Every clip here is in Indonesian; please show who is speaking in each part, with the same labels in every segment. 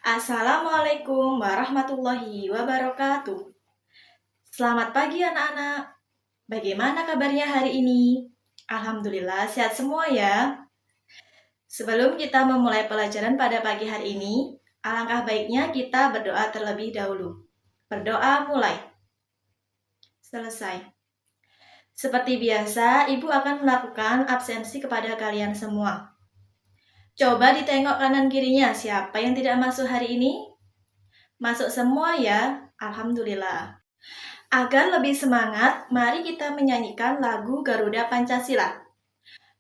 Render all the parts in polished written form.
Speaker 1: Assalamualaikum warahmatullahi wabarakatuh. Selamat pagi anak-anak. Bagaimana kabarnya hari ini? Alhamdulillah sehat semua ya. Sebelum kita memulai pelajaran pada pagi hari ini, alangkah baiknya kita berdoa terlebih dahulu. Berdoa mulai. Selesai. Seperti biasa, Ibu akan melakukan absensi kepada kalian semua. Coba ditengok kanan kirinya, siapa yang tidak masuk hari ini? Masuk semua ya, Alhamdulillah. Agar lebih semangat, mari kita menyanyikan lagu Garuda Pancasila.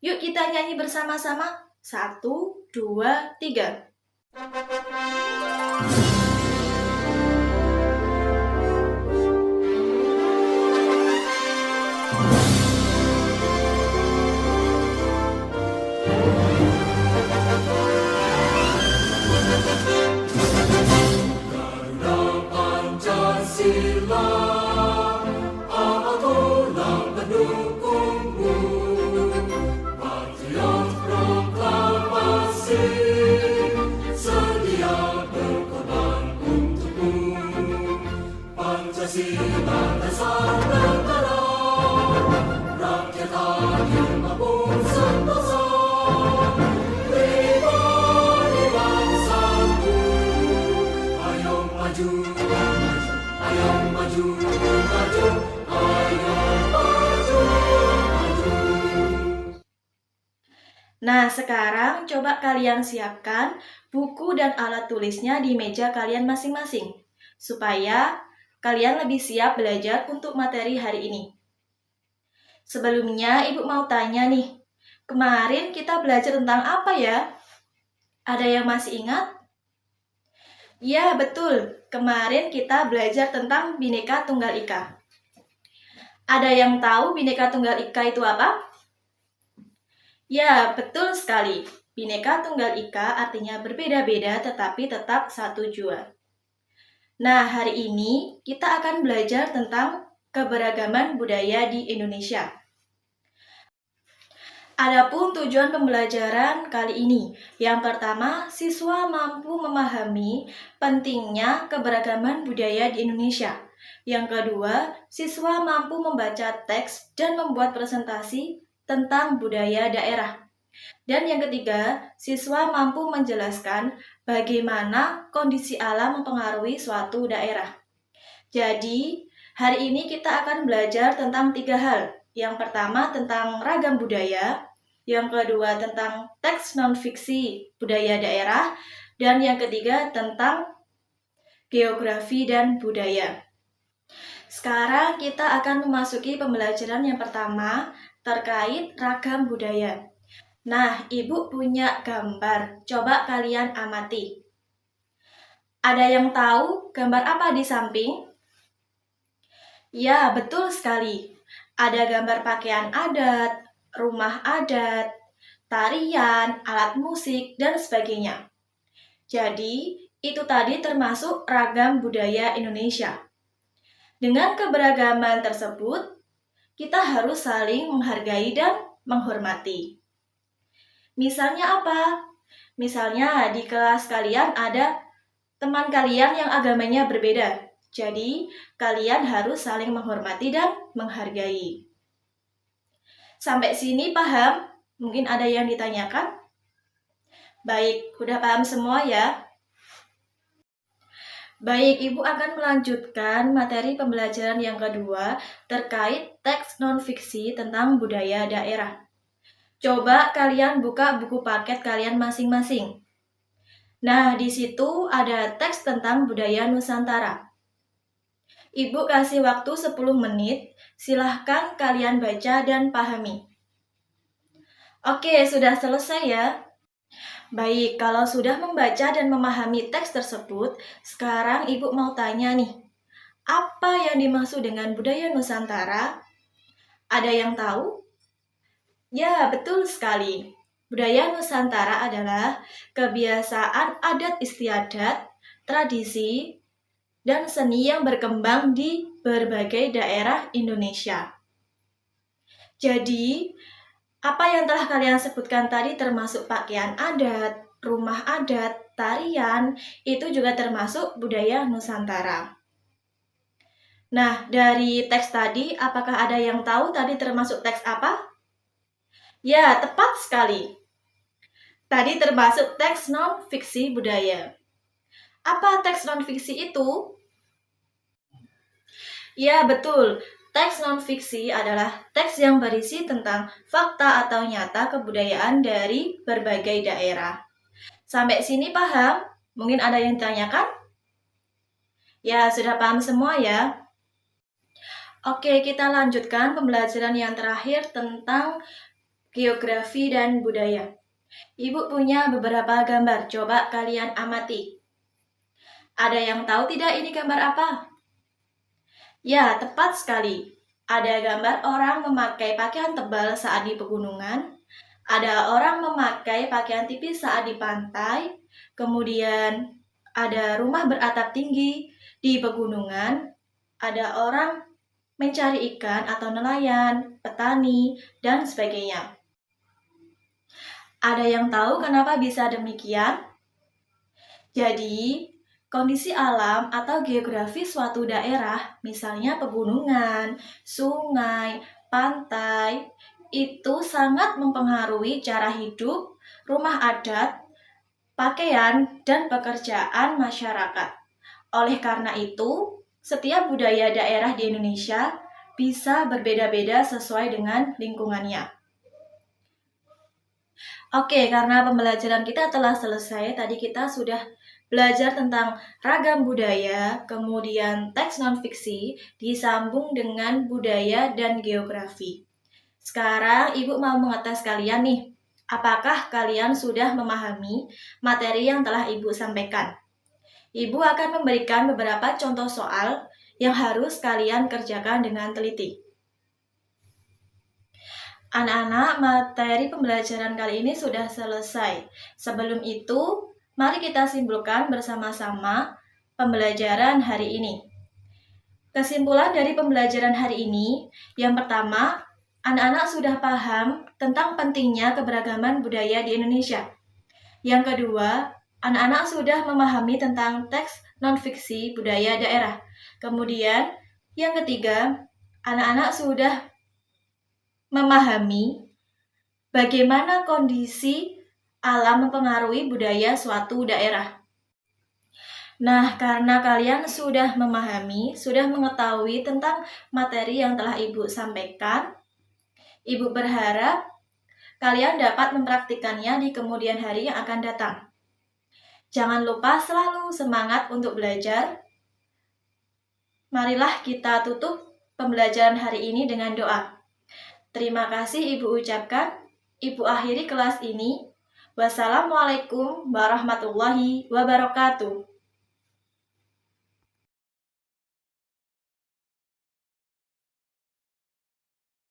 Speaker 1: Yuk kita nyanyi bersama-sama. 1, 2, 3.
Speaker 2: Garuda Pancasila, akulah pendukungmu, patriot proklamasi, sedia berkorban untukmu. Pancasila dasar negara, rakyat adil maupun sentosa. Pribadi bangsaku, ayo maju, ayo maju, maju, ayo maju, maju.
Speaker 1: Nah, sekarang coba kalian siapkan buku dan alat tulisnya di meja kalian masing-masing, supaya kalian lebih siap belajar untuk materi hari ini. Sebelumnya, Ibu mau tanya nih, kemarin kita belajar tentang apa ya? Ada yang masih ingat? Ya, betul. Kemarin kita belajar tentang Bhinneka Tunggal Ika. Ada yang tahu Bhinneka Tunggal Ika itu apa? Ya, betul sekali. Bhinneka Tunggal Ika artinya berbeda-beda tetapi tetap satu jua. Nah, hari ini kita akan belajar tentang keberagaman budaya di Indonesia. Adapun tujuan pembelajaran kali ini, yang pertama, siswa mampu memahami pentingnya keberagaman budaya di Indonesia. Yang kedua, siswa mampu membaca teks dan membuat presentasi tentang budaya daerah. Dan yang ketiga, siswa mampu menjelaskan bagaimana kondisi alam mempengaruhi suatu daerah. Jadi, hari ini kita akan belajar tentang 3 hal. Yang pertama tentang ragam budaya, yang kedua tentang teks non-fiksi budaya daerah, dan yang ketiga tentang geografi dan budaya. Sekarang kita akan memasuki pembelajaran yang pertama terkait ragam budaya. Nah, Ibu punya gambar, coba kalian amati. Ada yang tahu gambar apa di samping? Ya, betul sekali. Ada gambar pakaian adat, rumah adat, tarian, alat musik, dan sebagainya. Jadi, itu tadi termasuk ragam budaya Indonesia. Dengan keberagaman tersebut, kita harus saling menghargai dan menghormati. Misalnya apa? Misalnya di kelas kalian ada teman kalian yang agamanya berbeda. Jadi, kalian harus saling menghormati dan menghargai. Sampai sini paham? Mungkin ada yang ditanyakan? Baik, udah paham semua ya? Baik, Ibu akan melanjutkan materi pembelajaran yang kedua terkait teks non-fiksi tentang budaya daerah. Coba kalian buka buku paket kalian masing-masing. Nah, di situ ada teks tentang budaya Nusantara. Ibu kasih waktu 10 menit, silahkan kalian baca dan pahami. Oke, sudah selesai ya? Baik, kalau sudah membaca dan memahami teks tersebut, sekarang Ibu mau tanya nih, apa yang dimaksud dengan budaya Nusantara? Ada yang tahu? Ya, betul sekali. Budaya Nusantara adalah kebiasaan adat istiadat, tradisi, dan seni yang berkembang di berbagai daerah Indonesia. Jadi, apa yang telah kalian sebutkan tadi termasuk pakaian adat, rumah adat, tarian, itu juga termasuk budaya Nusantara. Nah, dari teks tadi, apakah ada yang tahu tadi termasuk teks apa? Ya, tepat sekali. Tadi termasuk teks non-fiksi budaya. Apa teks non-fiksi itu? Ya, betul. Teks non-fiksi adalah teks yang berisi tentang fakta atau nyata kebudayaan dari berbagai daerah. Sampai sini paham? Mungkin ada yang ditanyakan? Ya, sudah paham semua ya? Oke, kita lanjutkan pembelajaran yang terakhir tentang geografi dan budaya. Ibu punya beberapa gambar, coba kalian amati. Ada yang tahu tidak ini gambar apa? Ya, tepat sekali. Ada gambar orang memakai pakaian tebal saat di pegunungan, ada orang memakai pakaian tipis saat di pantai, kemudian ada rumah beratap tinggi di pegunungan, ada orang mencari ikan atau nelayan, petani, dan sebagainya. Ada yang tahu kenapa bisa demikian? Jadi, kondisi alam atau geografi suatu daerah, misalnya pegunungan, sungai, pantai, itu sangat mempengaruhi cara hidup, rumah adat, pakaian, dan pekerjaan masyarakat. Oleh karena itu, setiap budaya daerah di Indonesia bisa berbeda-beda sesuai dengan lingkungannya. Oke, karena pembelajaran kita telah selesai, tadi kita sudah belajar tentang ragam budaya, kemudian teks non-fiksi, disambung dengan budaya dan geografi. Sekarang Ibu mau mengetes kalian nih, apakah kalian sudah memahami materi yang telah Ibu sampaikan? Ibu akan memberikan beberapa contoh soal yang harus kalian kerjakan dengan teliti. Anak-anak, materi pembelajaran kali ini sudah selesai. Sebelum itu, mari kita simpulkan bersama-sama pembelajaran hari ini. Kesimpulan dari pembelajaran hari ini, yang pertama, anak-anak sudah paham tentang pentingnya keberagaman budaya di Indonesia. Yang kedua, anak-anak sudah memahami tentang teks non-fiksi budaya daerah. Kemudian, yang ketiga, anak-anak sudah memahami bagaimana kondisi alam mempengaruhi budaya suatu daerah. Nah, karena kalian sudah memahami, sudah mengetahui tentang materi yang telah Ibu sampaikan, Ibu berharap kalian dapat mempraktikkannya di kemudian hari yang akan datang. Jangan lupa selalu semangat untuk belajar. Marilah kita tutup pembelajaran hari ini dengan doa. Terima kasih Ibu ucapkan. Ibu akhiri kelas ini. Wassalamualaikum warahmatullahi wabarakatuh.